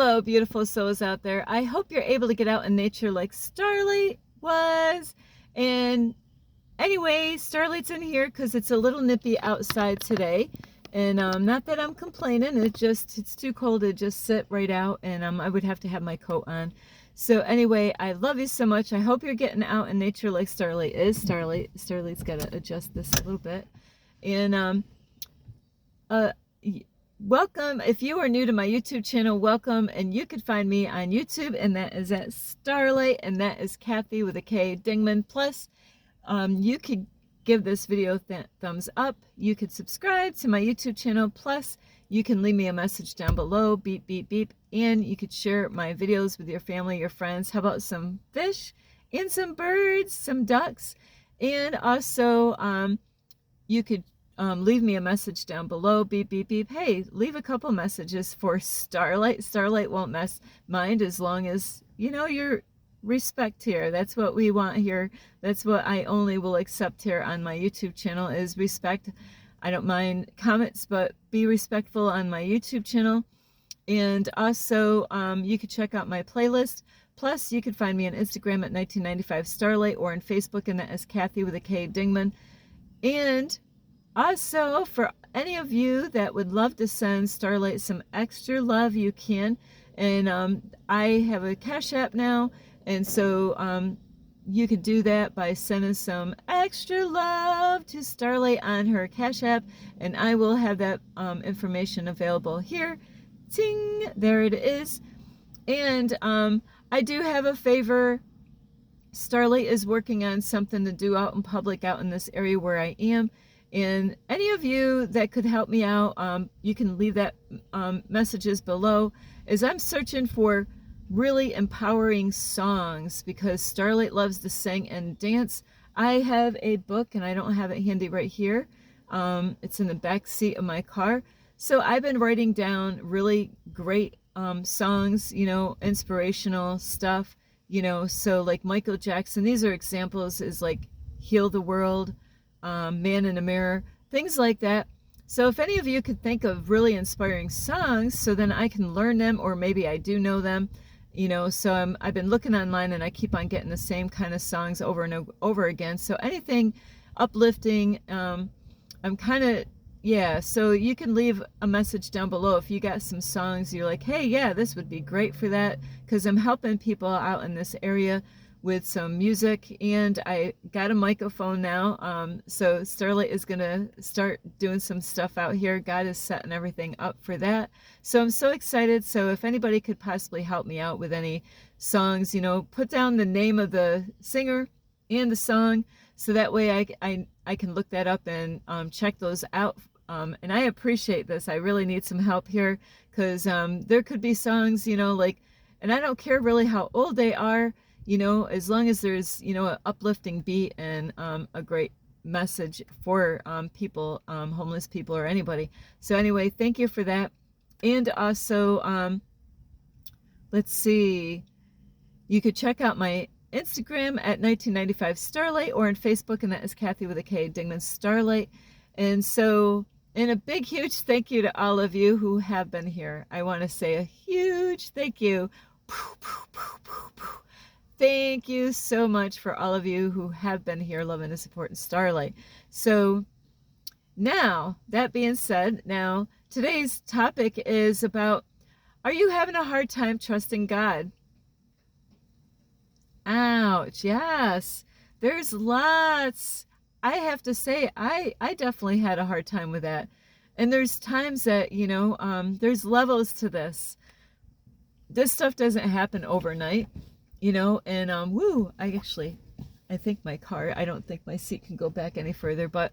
Hello, beautiful souls out there. I hope you're able to get out in nature like Starlight was. And anyway, Starlight's in here because it's a little nippy outside today. And not that I'm complaining, it's too cold to just sit right out, and I would have to have my coat on. So anyway, I love you so much. I hope you're getting out in nature like Starlight is. Starlight's got to adjust this a little bit. And welcome. If you are new to my YouTube channel, welcome. And you can find me on YouTube, and that is at Starlight, and that is Kathy with a K, Dingman. Plus, you could give this video thumbs up. You could subscribe to my YouTube channel. Plus, you can leave me a message down below, beep, beep, beep. And you could share my videos with your family, your friends. How about some fish and some birds, some ducks? And also, you could leave me a message down below, beep, beep, beep. Hey, leave a couple messages for Starlight. Starlight won't mind as long as, you know, you're respect here. That's what we want here. That's what I only will accept here on my YouTube channel is respect. I don't mind comments, but be respectful on my YouTube channel. And also, you could check out my playlist. Plus, you could find me on Instagram at 1995 Starlight or on Facebook, and that is Kathy with a K, Dingman. And also, for any of you that would love to send Starlight some extra love, you can. And I have a Cash App now, and so you could do that by sending some extra love to Starlight on her Cash App, and I will have that information available here. Ting! There it is. And I do have a favor. Starlight is working on something to do out in public, out in this area where I am. And any of you that could help me out, you can leave that messages below, as I'm searching for really empowering songs, because Starlight loves to sing and dance. I have a book, and I don't have it handy right here. It's in the back seat of my car. So I've been writing down really great songs, you know, inspirational stuff, you know, so like Michael Jackson. These are examples, is like Heal the World, Man in a Mirror, things like that. So if any of you could think of really inspiring songs, so then I can learn them, or maybe I do know them, you know. So I've been looking online, and I keep on getting the same kind of songs over and over again. So anything uplifting, I'm kind of, yeah. So you can leave a message down below if you got some songs you're like, hey, yeah, this would be great for that, because I'm helping people out in this area with some music, and I got a microphone now. So Starlight is gonna start doing some stuff out here. God is setting everything up for that. So I'm so excited. So if anybody could possibly help me out with any songs, you know, put down the name of the singer and the song, so that way I can look that up and check those out. And I appreciate this. I really need some help here, because there could be songs, you know, like, and I don't care really how old they are, you know, as long as there's, you know, an uplifting beat and a great message for people, homeless people or anybody. So anyway, thank you for that. And also, let's see, you could check out my Instagram at 1995 Starlight, or on Facebook, and that is Kathy with a K, Dingman Starlight. And so, and a big, huge thank you to all of you who have been here. I want to say a huge thank you. Thank you so much for all of you who have been here, loving and supporting Starlight. So now, that being said, now today's topic is about, are you having a hard time trusting God? Ouch, yes. There's lots. I have to say, I definitely had a hard time with that. And there's times that, you know, there's levels to this. This stuff doesn't happen overnight. You know, and I think my car, I don't think my seat can go back any further, but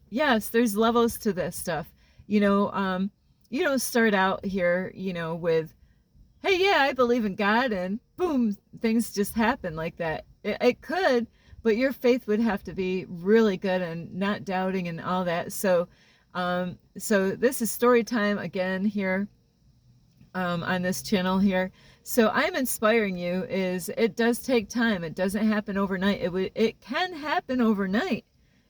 yes, there's levels to this stuff. You know, you don't start out here, you know, with, hey, yeah, I believe in God, and boom, things just happen like that. It could, but your faith would have to be really good and not doubting and all that. So, so this is story time again here. On this channel here. So I'm inspiring you, is it does take time. It doesn't happen overnight. It can happen overnight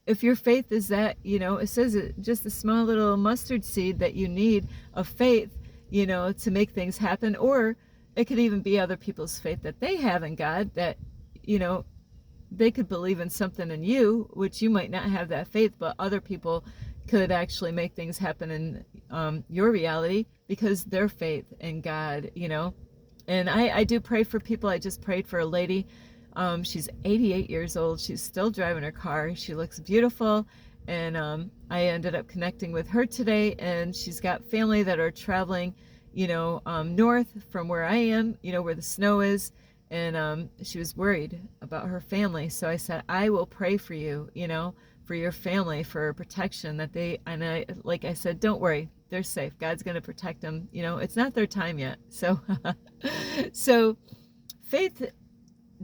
if your faith is that, you know, it says it, just a small little mustard seed that you need of faith to make things happen. Or it could even be other people's faith that they have in God, that, they could believe in something in you, which you might not have that faith, but other people could actually make things happen in your reality because their faith in God, And I do pray for people. I just prayed for a lady. She's 88 years old. She's still driving her car. She looks beautiful. And I ended up connecting with her today. And she's got family that are traveling, north from where I am, where the snow is. And she was worried about her family. So I said, I will pray for you, for your family, for protection, like I said, don't worry. They're safe. God's going to protect them. It's not their time yet. So, so faith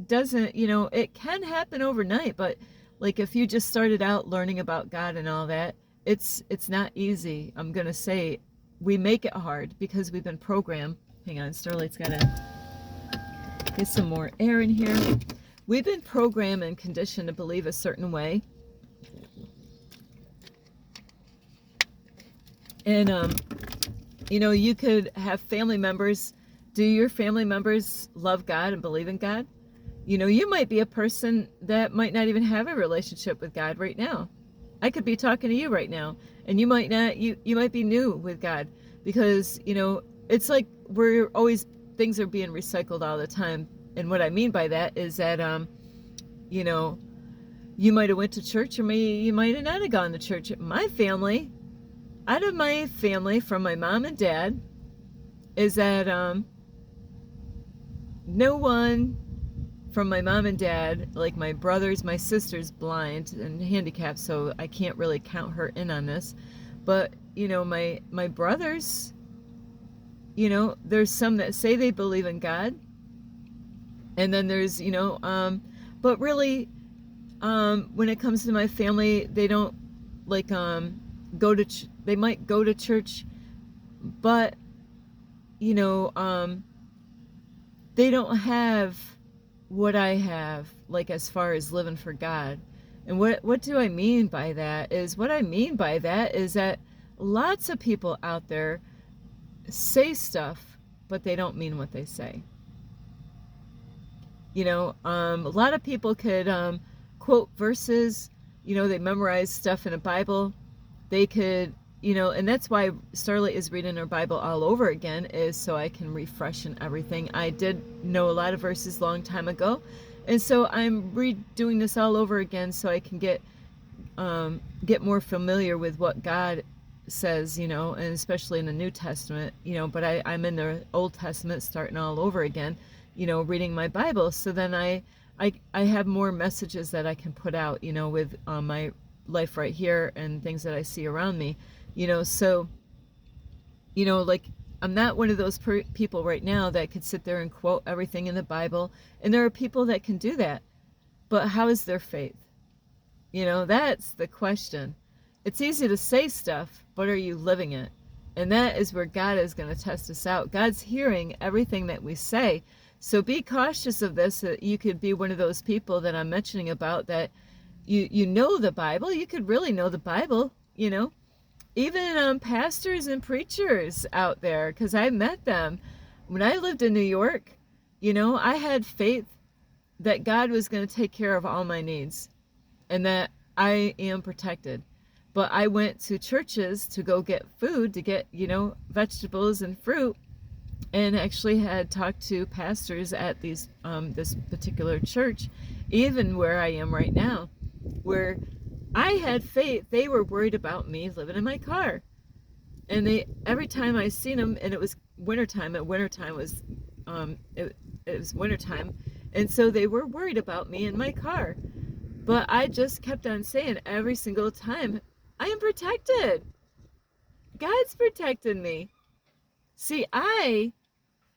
doesn't, it can happen overnight, but like if you just started out learning about God and all that, it's not easy. I'm going to say we make it hard because we've been programmed. Hang on, Starlight's got to get some more air in here. We've been programmed and conditioned to believe a certain way. And, you could have family members. Do your family members love God and believe in God? You might be a person that might not even have a relationship with God right now. I could be talking to you right now, and you might not, you might be new with God because, it's like things are being recycled all the time. And what I mean by that is that, you might have went to church, or you might have not have gone to church. Out of my family, from my mom and dad, is that no one from my mom and dad, like my brothers, my sister's blind and handicapped, so I can't really count her in on this. But, my brothers, there's some that say they believe in God. And then there's, but really, when it comes to my family, they don't like they might go to church, but they don't have what I have, like as far as living for God. And what do I mean by that is that lots of people out there say stuff, but they don't mean what they say. A lot of people could quote verses, they memorize stuff in a Bible. They could, and that's why Starlight is reading her Bible all over again, is so I can refresh and everything. I did know a lot of verses long time ago, and so I'm redoing this all over again so I can get more familiar with what God says, and especially in the New Testament, but I'm in the Old Testament starting all over again, reading my Bible. So then I have more messages that I can put out, with my life right here and things that I see around me, so, like I'm not one of those people right now that could sit there and quote everything in the Bible. And there are people that can do that, but how is their faith? That's the question. It's easy to say stuff, but are you living it? And that is where God is going to test us out. God's hearing everything that we say. So be cautious of this, that you could be one of those people that I'm mentioning about, that you know the Bible. You could really know the Bible, even pastors and preachers out there, because I met them when I lived in New York. I had faith that God was going to take care of all my needs and that I am protected. But I went to churches to go get food, to get, vegetables and fruit, and actually had talked to pastors at this particular church, even where I am right now, where I had faith. They were worried about me living in my car. And every time I seen them, and it was wintertime, it was wintertime, and so they were worried about me in my car. But I just kept on saying every single time, I am protected. God's protected me. See, I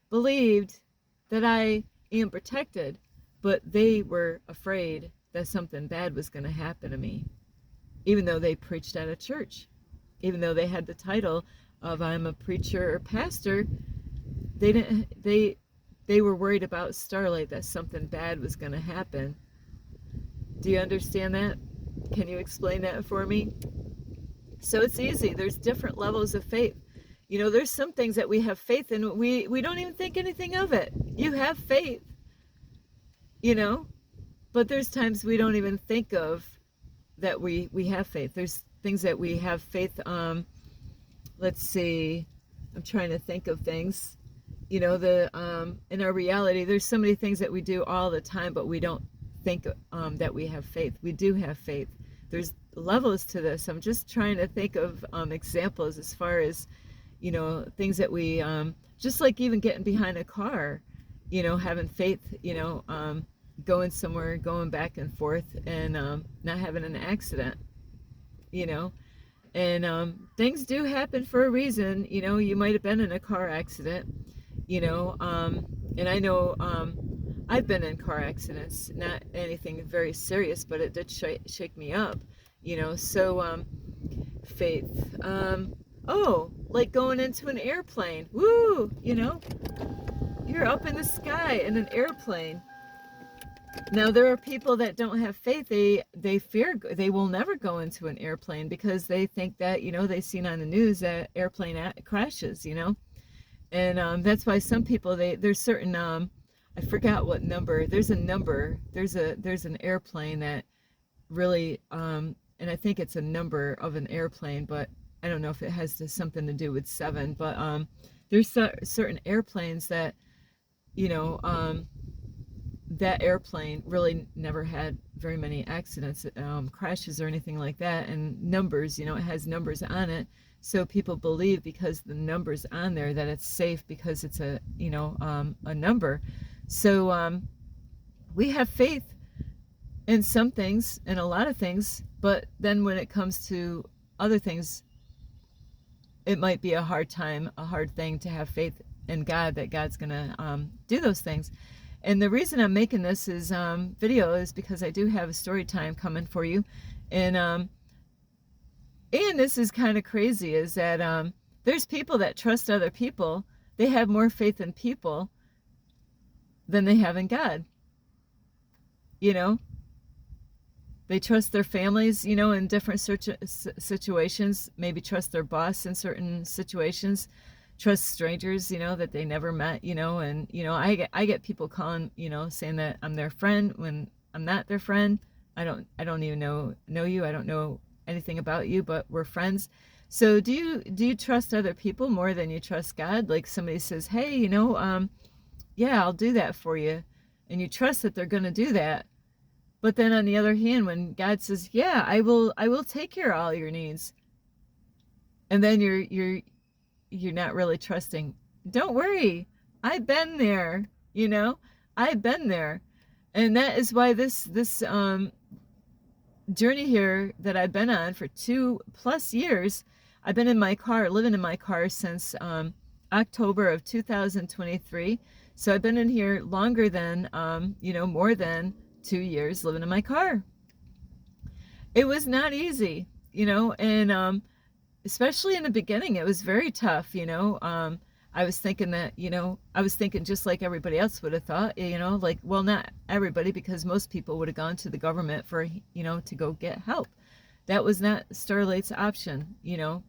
believed that I am protected, but they were afraid that something bad was going to happen to me, even though they preached at a church, even though they had the title of I'm a preacher or pastor. They were worried about Starlight, that something bad was going to happen. Do you understand that? Can you explain that for me? So it's easy. There's different levels of faith. You know, there's some things that we have faith in, we don't even think anything of it. You have faith, you know, but there's times we don't even think of that we have faith. There's things that we have faith. Let's see, I'm trying to think of things. You know, in our reality, there's so many things that we do all the time, but we don't think that we have faith. We do have faith. There's levels to this. I'm just trying to think of examples as far as, you know, things that we just like even getting behind a car, you know, having faith, you know, going somewhere, going back and forth, and not having an accident, you know. And things do happen for a reason. You know, you might have been in a car accident, you know, and I know I've been in car accidents, not anything very serious, but it did shake me up, you know. So faith, oh, like going into an airplane, woo, you know, you're up in the sky in an airplane. Now, there are people that don't have faith. They fear, they will never go into an airplane because they think that, you know, they've seen on the news that airplane crashes, you know. And that's why some people, there's certain, I forgot what number, there's a number, there's an airplane that really, and I think it's a number of an airplane, but I don't know if it has something to do with 7, but there's certain airplanes that, you know, that airplane really never had very many accidents, crashes or anything like that. And numbers, you know, it has numbers on it. So people believe because the number's on there that it's safe because it's a, you know, a number. So we have faith in some things, in a lot of things, but then when it comes to other things, it might be a hard thing to have faith in God, that God's gonna do those things. And the reason I'm making this video is because I do have a story time coming for you. And this is kind of crazy, is that there's people that trust other people. They have more faith in people than they have in God. You know, they trust their families, you know, in different situations, maybe trust their boss in certain situations, trust strangers, you know, that they never met, you know. And, you know, I get people calling, you know, saying that I'm their friend when I'm not their friend. I don't even know you. I don't know anything about you, but we're friends. So do you trust other people more than you trust God? Like somebody says, hey, you know, yeah, I'll do that for you. And you trust that they're going to do that. But then on the other hand, when God says, yeah, I will take care of all your needs. And then you're not really trusting. Don't worry, I've been there, you know, I've been there. And that is why this journey here that I've been on for 2+ years, I've been in my car, living in my car since October of 2023. So I've been in here longer than, you know, more than 2 years living in my car. It was not easy, you know, and especially in the beginning, it was very tough, you know. I was thinking that, you know, I was thinking just like everybody else would have thought, you know, like, well, not everybody, because most people would have gone to the government for, you know, to go get help. That was not Starlight's option, you know.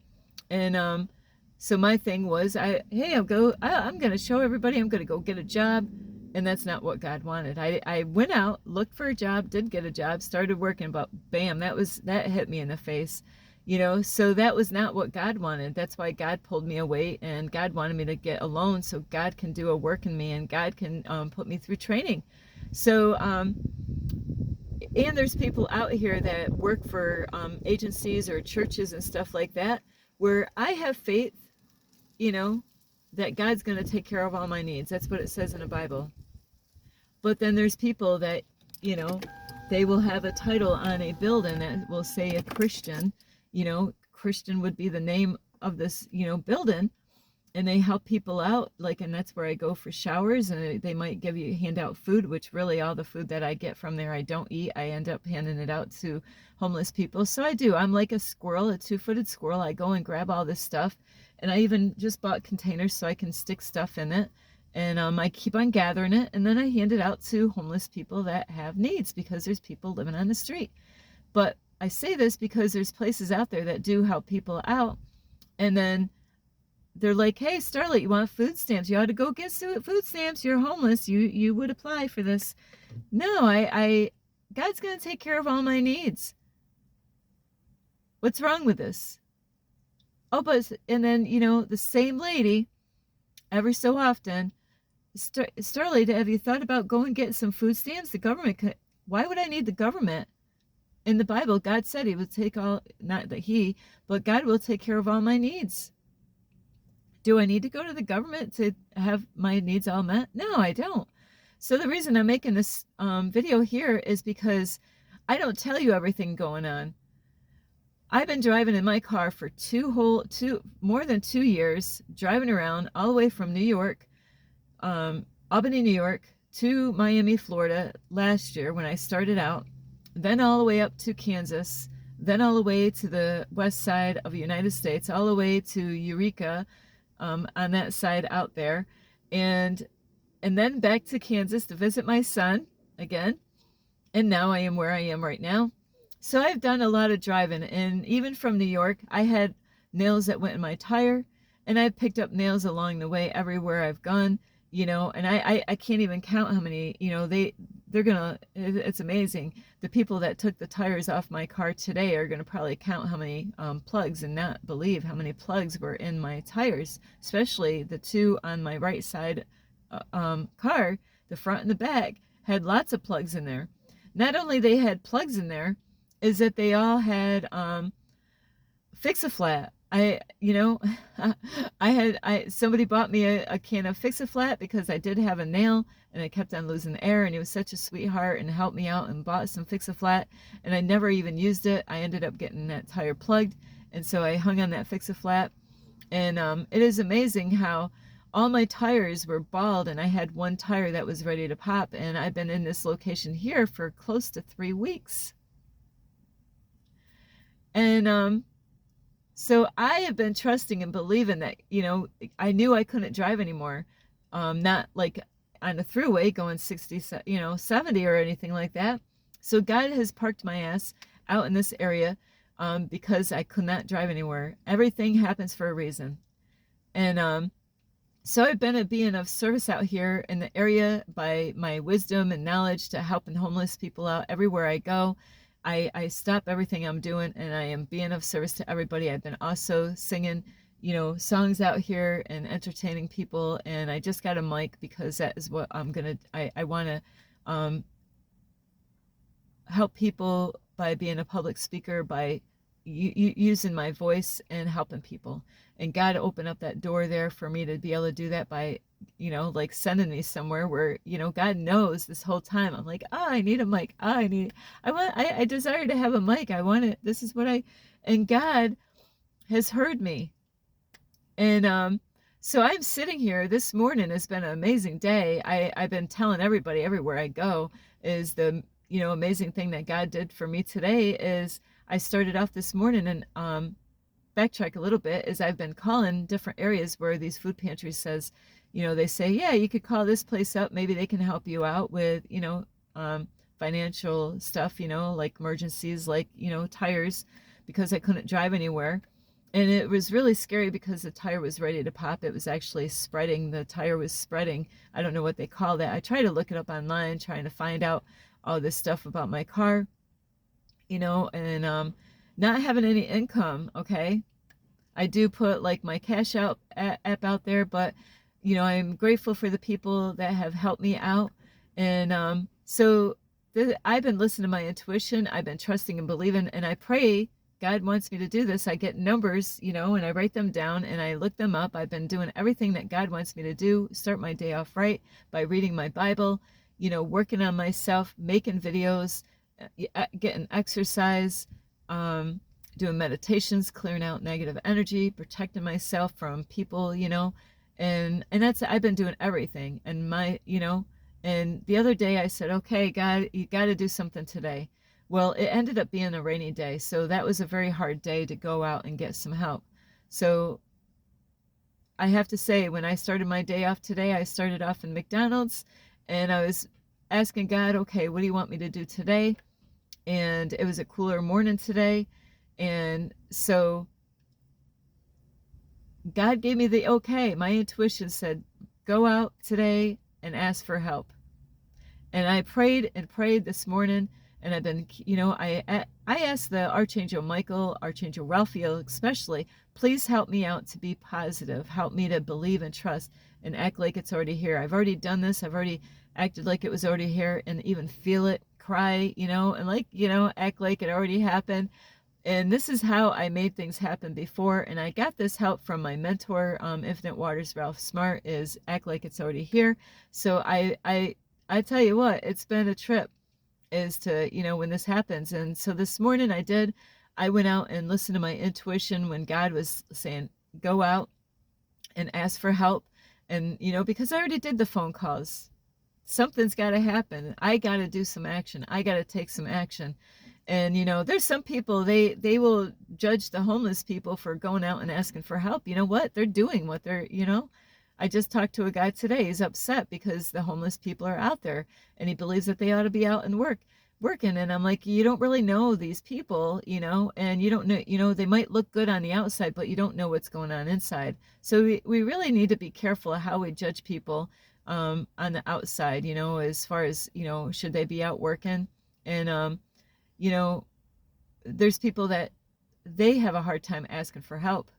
And so my thing was, hey, I'm going to show everybody I'm going to go get a job. And that's not what God wanted. I went out, looked for a job, did get a job, started working, but bam, that hit me in the face. You know, so that was not what God wanted. That's why God pulled me away, and God wanted me to get alone so God can do a work in me, and God can put me through training. So, and there's people out here that work for agencies or churches and stuff like that, where I have faith, you know, that God's going to take care of all my needs. That's what it says in the Bible. But then there's people that, you know, they will have a title on a building that will say a Christian. You know, Christian would be the name of this, you know, building, and they help people out, like, and that's where I go for showers, and they might hand out food, which really all the food that I get from there I don't eat. I end up handing it out to homeless people. So I'm like a squirrel, a 2-footed squirrel. I go and grab all this stuff, and I even just bought containers so I can stick stuff in it, and I keep on gathering it, and then I hand it out to homeless people that have needs, because there's people living on the street. But I say this because there's places out there that do help people out, and then they're like, hey, Starlight, you want food stamps? You ought to go get food stamps. You're homeless. You would apply for this. No, God's going to take care of all my needs. What's wrong with this? Oh, but, and then, the same lady, every so often, Starlight, have you thought about going and get some food stamps? The government, why would I need the government? In the Bible, God said he would take all, not that he, but God will take care of all my needs. Do I need to go to the government to have my needs all met? No, I don't. So the reason I'm making this video here is because I don't tell you everything going on. I've been driving in my car for more than 2 years, driving around all the way from New York, Albany, New York, to Miami, Florida last year when I started out, then all the way up to Kansas, then all the way to the west side of the United States, all the way to Eureka, on that side out there, and then back to Kansas to visit my son again, and now I am where I am right now. So I've done a lot of driving, and even from New York, I had nails that went in my tire, and I've picked up nails along the way everywhere I've gone, and I can't even count how many, they're gonna, it's amazing. The people that took the tires off my car today are gonna probably count how many plugs and not believe how many plugs were in my tires, especially the two on my right side car, the front and the back, had lots of plugs in there. Not only they had plugs in there, is that they all had Fix-A-Flat. Somebody bought me a can of Fix-A-Flat because I did have a nail and I kept on losing air, and he was such a sweetheart and helped me out and bought some Fix-A-Flat, and I never even used it. I ended up getting that tire plugged, and so I hung on that Fix-A-Flat, and it is amazing how all my tires were bald, and I had one tire that was ready to pop, and I've been in this location here for close to 3 weeks. And so I have been trusting and believing that, I knew I couldn't drive anymore. Not like on the thruway going 60, 70 or anything like that. So God has parked my ass out in this area because I could not drive anywhere. Everything happens for a reason. And so I've been being of service out here in the area by my wisdom and knowledge to helping homeless people out everywhere I go. I stop everything I'm doing and I am being of service to everybody. I've been also singing, songs out here and entertaining people. And I just got a mic because that is what I want to help people by being a public speaker, by using my voice and helping people. And God opened up that door there for me to be able to do that by, like sending me somewhere where, God knows this whole time. I'm like, oh, I need a mic. Oh, I desire to have a mic. I want it. This is what and God has heard me. And so I'm sitting here. This morning has been an amazing day. I've been telling everybody everywhere I go is the, amazing thing that God did for me today is I started off this morning and backtrack a little bit is I've been calling different areas where these food pantries says, they say, yeah, you could call this place up. Maybe they can help you out with, financial stuff, like emergencies, like, tires, because I couldn't drive anywhere. And it was really scary because the tire was ready to pop. It was actually spreading. The tire was spreading. I don't know what they call that. I tried to look it up online, trying to find out all this stuff about my car, and not having any income. Okay. I do put like my cash out app out there, but I'm grateful for the people that have helped me out. And so I've been listening to my intuition. I've been trusting and believing, and I pray God wants me to do this. I get numbers, and I write them down and I look them up. I've been doing everything that God wants me to do. Start my day off right by reading my Bible, working on myself, making videos, getting exercise, doing meditations, clearing out negative energy, protecting myself from people, and that's, I've been doing everything. And and the other day I said, okay, God, you got to do something today. Well, it ended up being a rainy day, so that was a very hard day to go out and get some help. So I have to say, when I started my day off today, I started off in McDonald's, and I was asking God, okay, what do you want me to do today? And it was a cooler morning today, and so God gave me the okay. My intuition said, go out today and ask for help. And I prayed and prayed this morning, and I've been, I asked the Archangel Michael, Archangel Raphael especially, please help me out to be positive. Help me to believe and trust and act like it's already here. I've already done this. I've already acted like it was already here and even feel it, cry, and like, act like it already happened. And this is how I made things happen before. And I got this help from my mentor, Infinite Waters, Ralph Smart, is act like it's already here. So I tell you what, it's been a trip is to, when this happens. And so this morning I went out and listened to my intuition when God was saying, go out and ask for help. And, because I already did the phone calls, something's got to happen. I got to do some action. I got to take some action. And, there's some people, they will judge the homeless people for going out and asking for help. You know what? They're doing what they're, I just talked to a guy today. He's upset because the homeless people are out there and he believes that they ought to be out and working. And I'm like, you don't really know these people, and you don't know, they might look good on the outside, but you don't know what's going on inside. So we really need to be careful of how we judge people on the outside, as far as, should they be out working? And, there's people that they have a hard time asking for help.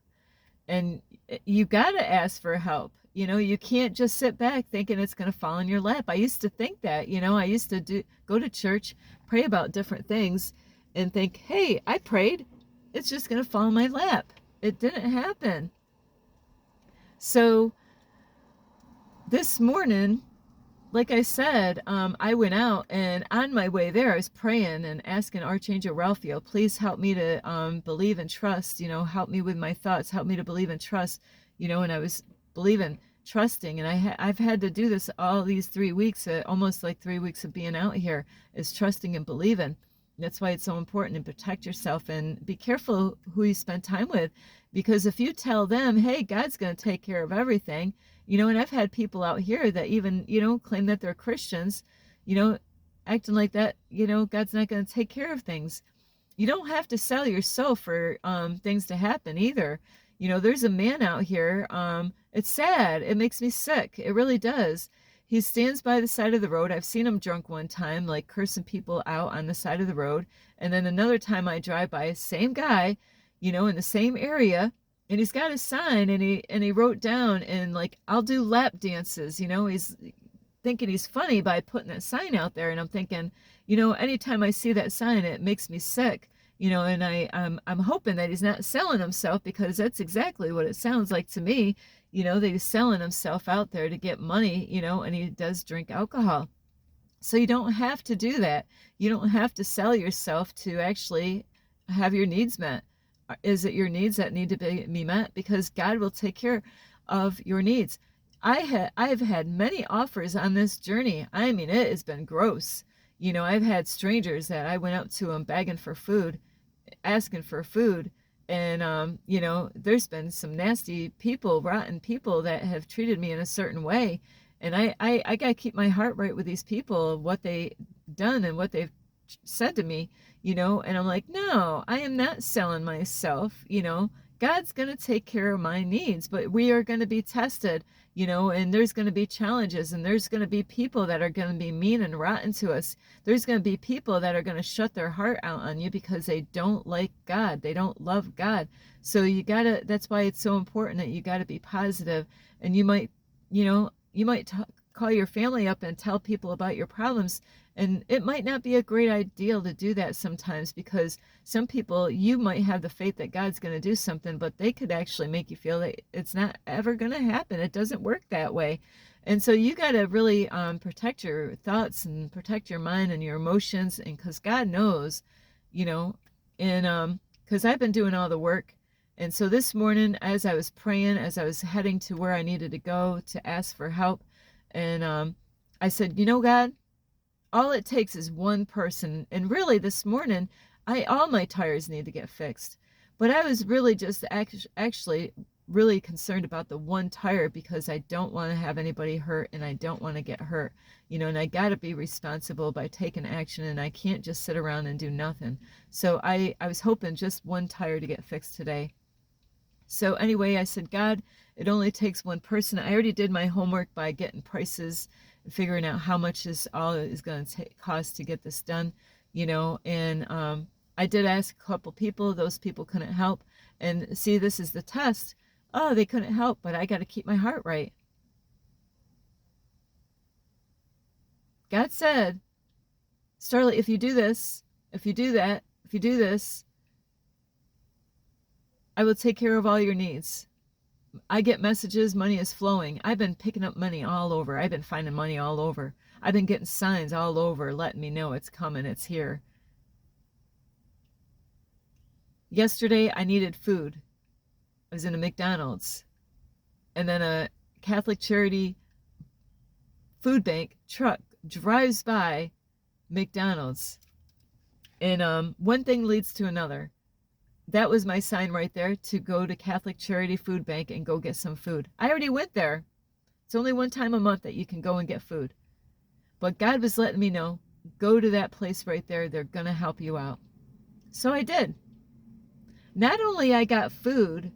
And you got to ask for help. You can't just sit back thinking it's going to fall in your lap. I used to think that, I used to go to church, pray about different things and think, hey, I prayed. It's just going to fall in my lap. It didn't happen. So this morning, like I said, I went out, and on my way there, I was praying and asking Archangel Raphael, please help me to believe and trust, help me with my thoughts, help me to believe and trust, and I was believing, trusting, and I've had to do this all these 3 weeks, almost like 3 weeks of being out here, is trusting and believing. That's why it's so important to protect yourself and be careful who you spend time with, because if you tell them, hey, God's going to take care of everything, and I've had people out here that even, claim that they're Christians, acting like that, God's not going to take care of things. You don't have to sell your soul for things to happen either. There's a man out here. It's sad. It makes me sick. It really does. He stands by the side of the road. I've seen him drunk one time, like cursing people out on the side of the road. And then another time I drive by, same guy, in the same area. And he's got a sign, and he wrote down, and like, I'll do lap dances. He's thinking he's funny by putting that sign out there. And I'm thinking, anytime I see that sign, it makes me sick. And I'm hoping that he's not selling himself, because that's exactly what it sounds like to me. That he's selling himself out there to get money. And he does drink alcohol. So you don't have to do that. You don't have to sell yourself to actually have your needs met. Is it your needs that need to be met? Because God will take care of your needs. I've had many offers on this journey. I mean, it has been gross. I've had strangers that I went up to them begging for food, asking for food. And, there's been some nasty people, rotten people that have treated me in a certain way. And I got to keep my heart right with these people, what they done and what they've said to me, and I'm like, no, I am not selling myself. God's going to take care of my needs, but we are going to be tested, and there's going to be challenges, and there's going to be people that are going to be mean and rotten to us. There's going to be people that are going to shut their heart out on you because they don't like God. They don't love God. So that's why it's so important that you got to be positive. And you might call your family up and tell people about your problems. And it might not be a great idea to do that sometimes, because some people, you might have the faith that God's going to do something, but they could actually make you feel that it's not ever going to happen. It doesn't work that way. And so you got to really protect your thoughts and protect your mind and your emotions. And because God knows, and because I've been doing all the work. And so this morning, as I was praying, as I was heading to where I needed to go to ask for help, and I said, God, all it takes is one person. And really this morning, all my tires need to get fixed. But I was really just actually really concerned about the one tire, because I don't want to have anybody hurt, and I don't want to get hurt, and I got to be responsible by taking action, and I can't just sit around and do nothing. So I was hoping just one tire to get fixed today. So anyway, I said, God, it only takes one person. I already did my homework by getting prices and figuring out how much this all is going to cost to get this done, and I did ask a couple people. Those people couldn't help. And see, this is the test. Oh, they couldn't help, but I got to keep my heart right. God said, Starlight, if you do this, if you do that, if you do this, I will take care of all your needs. I get messages, money is flowing. I've been picking up money all over. I've been finding money all over. I've been getting signs all over letting me know it's coming, it's here. Yesterday, I needed food. I was in a McDonald's. And then a Catholic charity food bank truck drives by McDonald's. And one thing leads to another. That was my sign right there to go to Catholic Charity Food Bank and go get some food. I already went there. It's only one time a month that you can go and get food. But God was letting me know, go to that place right there. They're going to help you out. So I did. Not only I got food,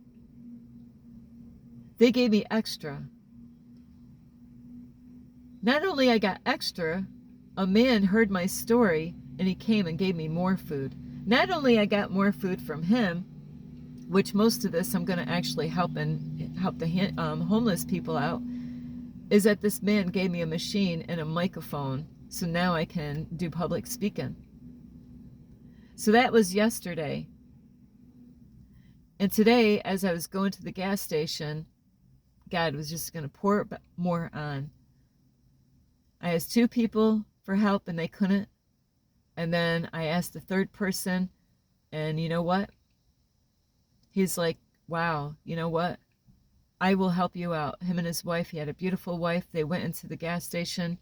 they gave me extra. Not only I got extra, a man heard my story and he came and gave me more food. Not only I got more food from him, which most of this I'm going to actually help the homeless people out, is that this man gave me a machine and a microphone, so now I can do public speaking. So that was yesterday. And today, as I was going to the gas station, God was just going to pour more on. I asked 2 people for help and they couldn't. And then I asked the 3rd person, and you know what? He's like, wow, you know what? I will help you out. Him and his wife, he had a beautiful wife. They went into the gas station.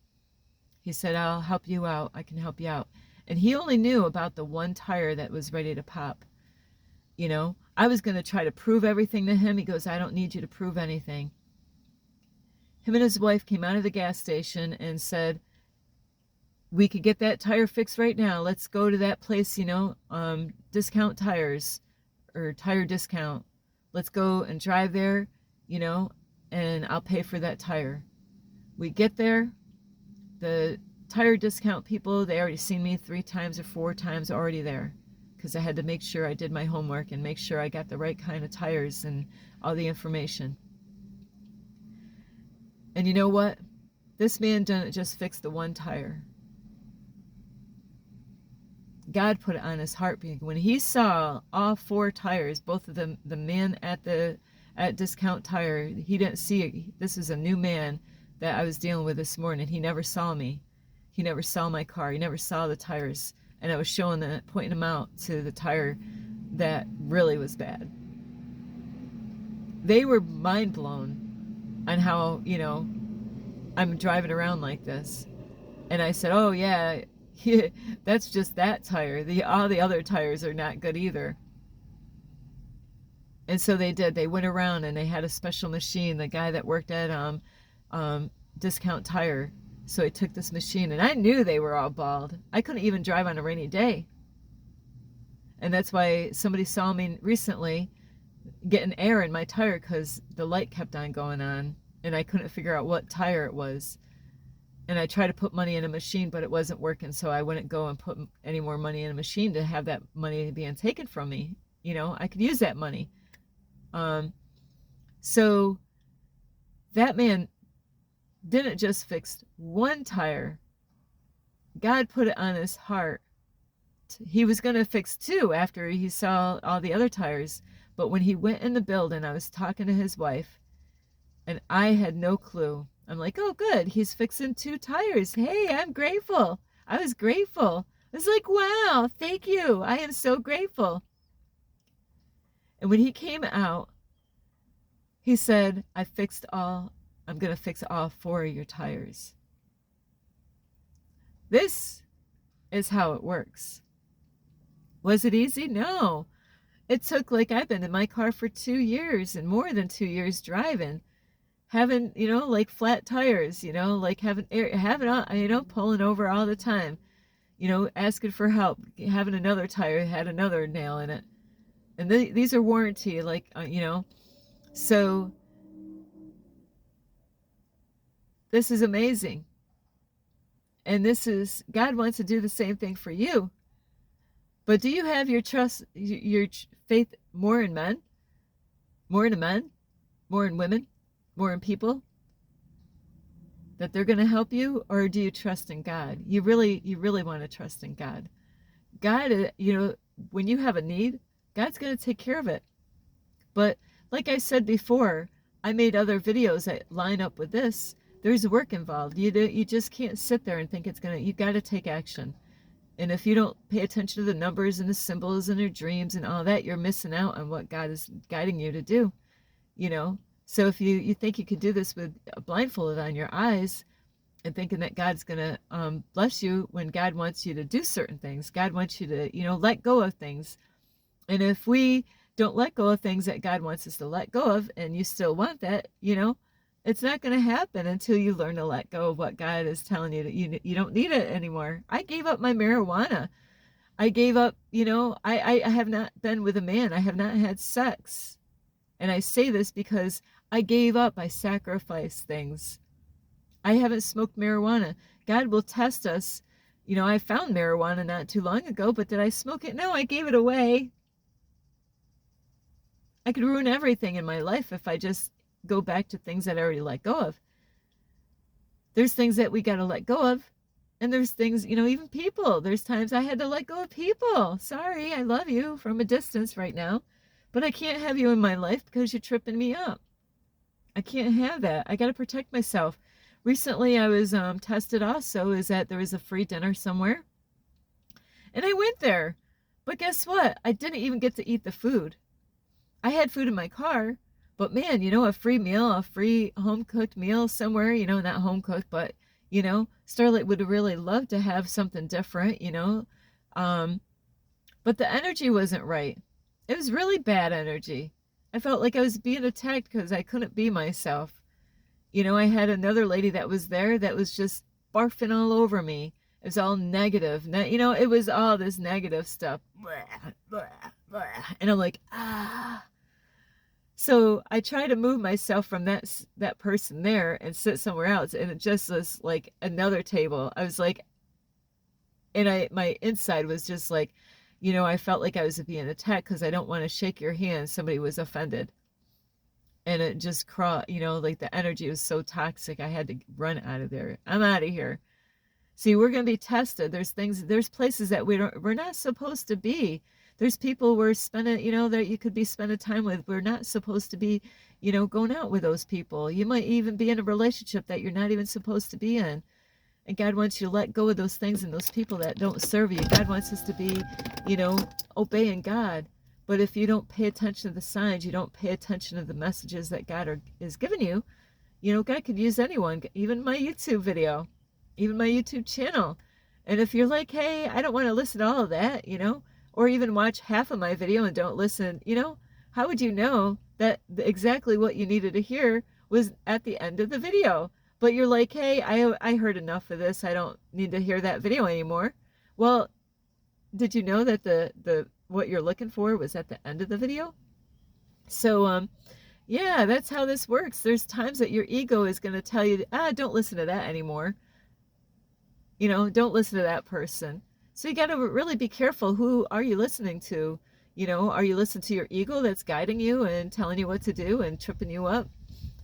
He said, I'll help you out. I can help you out. And he only knew about the one tire that was ready to pop. I was going to try to prove everything to him. He goes, I don't need you to prove anything. Him and his wife came out of the gas station and said, we could get that tire fixed right now. Let's go to that place, discount tires or tire discount. Let's go and drive there, and I'll pay for that tire. We get there. The tire discount people, they already seen me 3 times or 4 times already there, because I had to make sure I did my homework and make sure I got the right kind of tires and all the information. And you know what? This man didn't just fix the one tire. God put it on his heart. When he saw all 4 tires, both of them, the man at Discount Tire, he didn't see it. This is a new man that I was dealing with this morning. He never saw me. He never saw my car. He never saw the tires. And I was pointing them out to the tire that really was bad. They were mind blown on how, I'm driving around like this. And I said, oh yeah, that's just that tire. All the other tires are not good either. And so they did. They went around and they had a special machine. The guy that worked at Discount Tire. So he took this machine, and I knew they were all bald. I couldn't even drive on a rainy day. And that's why somebody saw me recently getting air in my tire, because the light kept on going on, and I couldn't figure out what tire it was. And I tried to put money in a machine, but it wasn't working, so I wouldn't go and put any more money in a machine to have that money being taken from me. I could use that money. So that man didn't just fix one tire. God put it on his heart. He was going to fix 2 after he saw all the other tires. But when he went in the building, I was talking to his wife, and I had no clue. I'm like, oh, good. He's fixing 2 tires. Hey, I'm grateful. I was grateful. I was like, wow, thank you. I am so grateful. And when he came out, he said, I'm going to fix all 4 of your tires. This is how it works. Was it easy? No. It took, I've been in my car for 2 years and more than 2 years driving, having, flat tires, having air, pulling over all the time, asking for help, having another tire had another nail in it. And these are warranty, So this is amazing. And God wants to do the same thing for you. But do you have your faith more in men, more in men, more in women, more in people, that they're going to help you? Or do you trust in God? You really want to trust in God. God, when you have a need, God's going to take care of it. But like I said before, I made other videos that line up with this. There's work involved. You just can't sit there and think you got to take action. And if you don't pay attention to the numbers and the symbols and your dreams and all that, you're missing out on what God is guiding you to do, So if you think you could do this with blindfolded on your eyes and thinking that God's going to bless you when God wants you to do certain things, God wants you to, let go of things. And if we don't let go of things that God wants us to let go of, and you still want that, it's not going to happen until you learn to let go of what God is telling you that you don't need it anymore. I gave up my marijuana. I gave up, I have not been with a man. I have not had sex. And I say this because I gave up. I sacrificed things. I haven't smoked marijuana. God will test us. I found marijuana not too long ago, but did I smoke it? No, I gave it away. I could ruin everything in my life if I just go back to things that I already let go of. There's things that we got to let go of. And there's things, even people. There's times I had to let go of people. Sorry, I love you from a distance right now. But I can't have you in my life because you're tripping me up. I can't have that. I got to protect myself. Recently, I was tested also, is that there was a free dinner somewhere. And I went there. But guess what? I didn't even get to eat the food. I had food in my car. But man, a free meal, a free home-cooked meal somewhere, not home-cooked, but, Starlight would really love to have something different, but the energy wasn't right. It was really bad energy. I felt like I was being attacked because I couldn't be myself. I had another lady that was there that was just barfing all over me. It was all negative. It was all this negative stuff. And I'm like, ah. So I try to move myself from that person there and sit somewhere else. And it just was like another table. I was like, and my inside was just like, I felt like I was being attacked because I don't want to shake your hand. Somebody was offended. And it just like the energy was so toxic. I had to run out of there. I'm out of here. See, we're going to be tested. There's places that we're not supposed to be. There's people we're spending, that you could be spending time with. We're not supposed to be, going out with those people. You might even be in a relationship that you're not even supposed to be in. And God wants you to let go of those things and those people that don't serve you. God wants us to be, obeying God. But if you don't pay attention to the signs, you don't pay attention to the messages that God is giving you, God could use anyone, even my YouTube video, even my YouTube channel. And if you're like, hey, I don't want to listen to all of that, or even watch half of my video and don't listen, how would you know that exactly what you needed to hear was at the end of the video? But you're like, hey, I heard enough of this. I don't need to hear that video anymore. Well, did you know that the what you're looking for was at the end of the video? So, yeah, that's how this works. There's times that your ego is going to tell you, don't listen to that anymore. Don't listen to that person. So you got to really be careful. Who are you listening to? Are you listening to your ego that's guiding you and telling you what to do and tripping you up?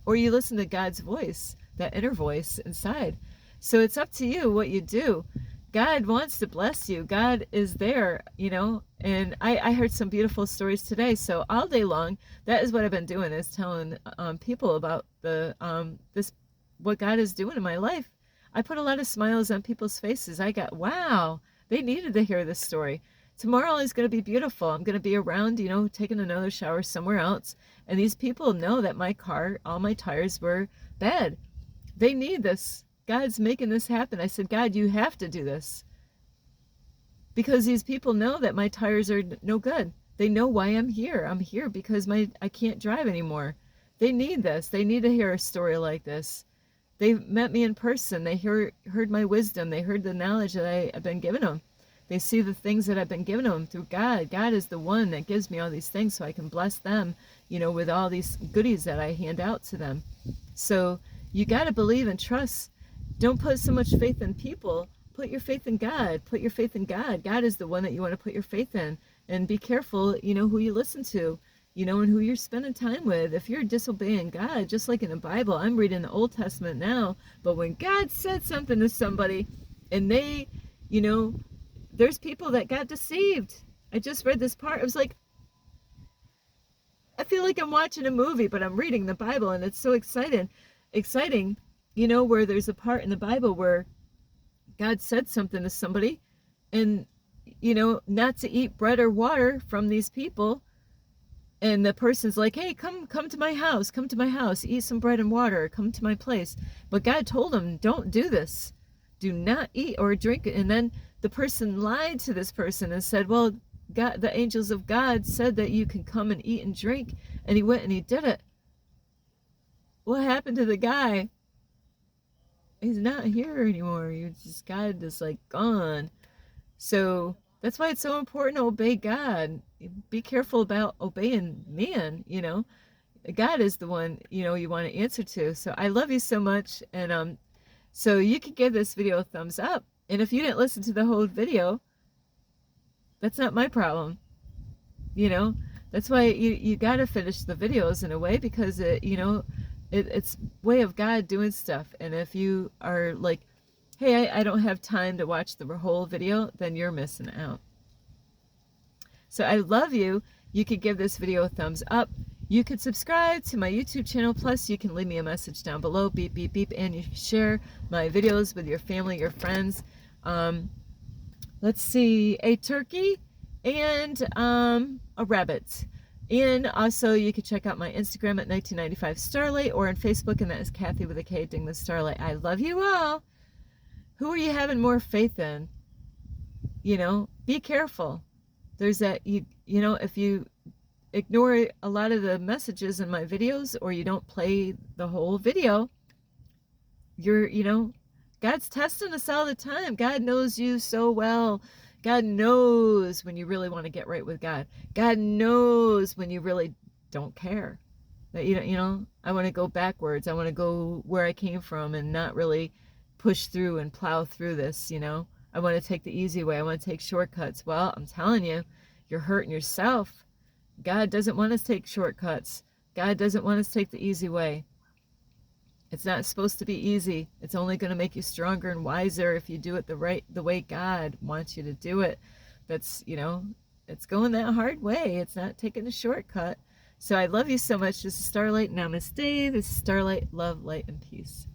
Or you listen to God's voice, that inner voice inside. So it's up to you what you do. God wants to bless you. God is there, and I heard some beautiful stories today. So all day long, that is what I've been doing, is telling people about what God is doing in my life. I put a lot of smiles on people's faces. I got, wow, they needed to hear this story. Tomorrow is going to be beautiful. I'm going to be around, taking another shower somewhere else. And these people know that my car, all my tires were bad. They need this. God's making this happen. I said, God, you have to do this. Because these people know that my tires are no good. They know why I'm here. I'm here because I can't drive anymore. They need this. They need to hear a story like this. They met me in person. They heard my wisdom. They heard the knowledge that I've been giving them. They see the things that I've been giving them through God. God is the one that gives me all these things so I can bless them, you know, with all these goodies that I hand out to them. So you got to believe and trust. Don't put so much faith in people. Put your faith in God. Put your faith in God. God is the one that you want to put your faith in. And be careful, you know, who you listen to, you know, and who you're spending time with. If you're disobeying God, just like in the Bible, I'm reading the Old Testament now, but when God said something to somebody and they, you know, there's people that got deceived. I just read this part. It was like, I feel like I'm watching a movie, but I'm reading the Bible, and it's so exciting, you know, where there's a part in the Bible where God said something to somebody and, you know, not to eat bread or water from these people. And the person's like, hey, come to my house, eat some bread and water, come to my place. But God told him, don't do this. Do not eat or drink. And then the person lied to this person and said, well, God, the angels of God said that you can come and eat and drink. And he went and he did it. What happened to the guy? He's not here anymore. God is like gone. So that's why it's so important to obey God. Be careful about obeying man, you know. God is the one, you know, you want to answer to. So I love you so much. And so you can give this video a thumbs up. And if you didn't listen to the whole video, that's not my problem. You know, that's why you got to finish the videos in a way, because you know, it's way of God doing stuff. And if you are like, hey, I don't have time to watch the whole video, then you're missing out. So I love you. You could give this video a thumbs up. You could subscribe to my YouTube channel. Plus, you can leave me a message down below, beep, beep, beep, and you can share my videos with your family, your friends. Let's see, a turkey and a rabbit. And also, you can check out my Instagram at 1995 Starlight, or on Facebook, and that is Kathy with a K, Dingman Starlight. I love you all. Who are you having more faith in? You know, be careful. There's that, you know, if you ignore a lot of the messages in my videos, or you don't play the whole video, you know, God's testing us all the time. God knows you so well. God knows when you really want to get right with God. God knows when you really don't care. That, you know, I want to go backwards. I want to go where I came from and not really push through and plow through this, you know. I want to take the easy way. I want to take shortcuts. Well, I'm telling you, you're hurting yourself. God doesn't want us to take shortcuts. God doesn't want us to take the easy way. It's not supposed to be easy. It's only going to make you stronger and wiser if you do it the way God wants you to do it. That's, you know, it's going that hard way. It's not taking a shortcut. So I love you so much. This is Starlight. Namaste. This is Starlight. Love, light, and peace.